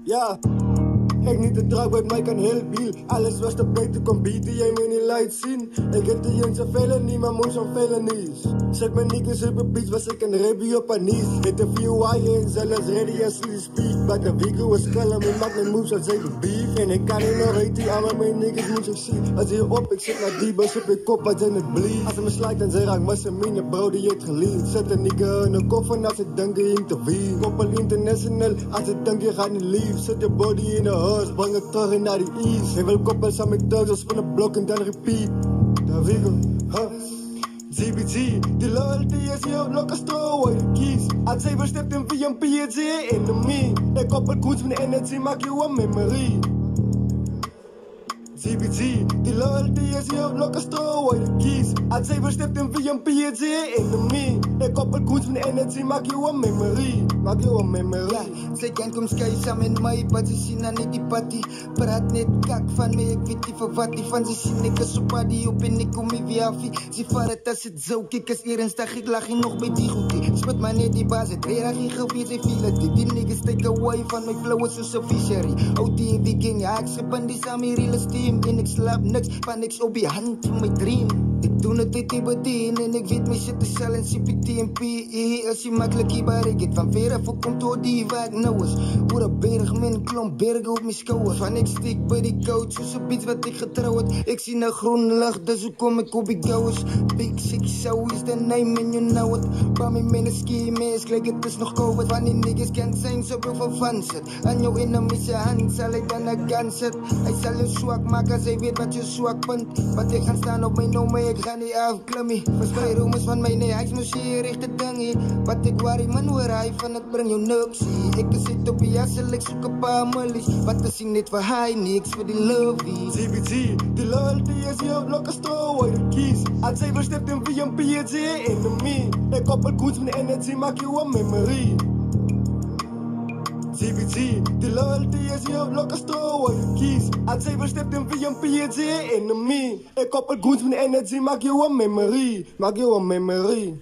Ja, ek niet de draak wat mij kan helpen. Alles was te beter, kom bieden, jij moet niet light zien. Ik heb de jongens velen niet, maar moest aan velen niet. Zet me niggas op een beach, was ik een review op een knees. Het een few wires, alles ready as we speak. Maar de week was kalm, ik maak mijn moves als even beef. En ik kan niet nog weten, allemaal mijn niggas moet ik zien. Als je op, ik zit naar die bus op je kop, wat zijn het bleed. Als ze me slijt, dan zeg ik, maar ze mine bro, die heeft geleend. Zet een nigga in een koffer, als ze denken in te wie. Koppel international, als ze denken je gaat niet lief. Zet je body in de horse, breng het terug naar de east. Hij wil koppel samen met thuis, van een blok en dan repeat. De wiggle, GBG, die loyalty is hier op lokke stro, waar je kiest. Als zij verstept in VMP, is je enemy. De koppel koets met energy, maak je een memory. GBG, die loyalty is hier op lokke stro, waar je kiest. Als zij verstept in VMP, is je enemy. De koppel koets met energy, maak je een memory. Maak je een memory. Ja, zij kan kom sky samen met mij, maar ze zien aan niet die party. Praat net kak van mij, ik weet niet van wat die van ze zien. Ik is op party op en ik kom weer afie. Ze varen het als het zo, kijk eens eerens dag, ik lag hier nog bij die goedie. Spit maar net die baas, het reer geen gebied, ze vielen die. Die niggas take away van mijn flow, is zo'n fishery. Oh die viking, ja, ik schip aan die samen real steam. En ik slaap niks, van niks op je hand van mijn dream. Ik doe het dit bedien en ik weet mijn shit is al in CPT en PE. Als je makkelijk hier waar ik het van ver af komt door die waar ik nou is. Hoe een berg met een klomp bergen op mijn schouders. Van ik stiek bij die coach, zoals een beetje wat ik getrouwd. Ik zie een groene lucht, dus hoe kom ik op die gauws. Big six, so is the name and you know it. Bij mijn mannen ski, mees, gelijk het is nog COVID. Van die niggas kan zijn, zoveel van fans zit. Aan jouw enemies je hand, zal ik dan een gun zet. Hij zal je zwak maken, als hij weet wat je zwak bent. Want ik ga staan op mijn nomen, ik ga niet afklimmen. Verspreid rumors van mij, nee, hij moet je richten dingen. Wat ik waar man hoor, hij van het breng je niks. Ik zit op je jassel, ik zoek een paar mullies. Wat is hier niet voor hij, niks voor die lovie. GBG, die loyalty is hier op lokke stro, waar je kiest. Als zij verstept in VMP, is je enemy. De koppel koets met energy, maak je een memory. GBG, die loyalty is hier op lokke stro, waar je kiest. Als zij verstept in VMP, is je enemy. De koppel koets met energy, maak je een memory. Maak je een memory.